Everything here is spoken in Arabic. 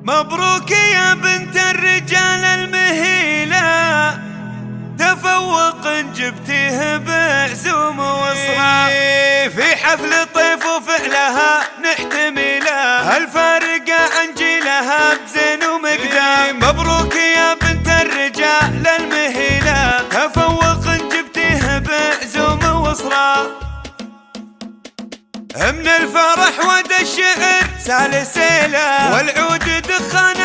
مبروك يا بنت الرجال المهيلة، تفوق جبتيه بعزوم وصرا، في حفل طيف وفعلها نحتمله، الفارقة عن جيلها بزين ومقدام. مبروك يا بنت الرجال المهيلة، تفوق جبتيه بعزوم وصرا، من الفرح ود الشعر سالسيله، والعود دخان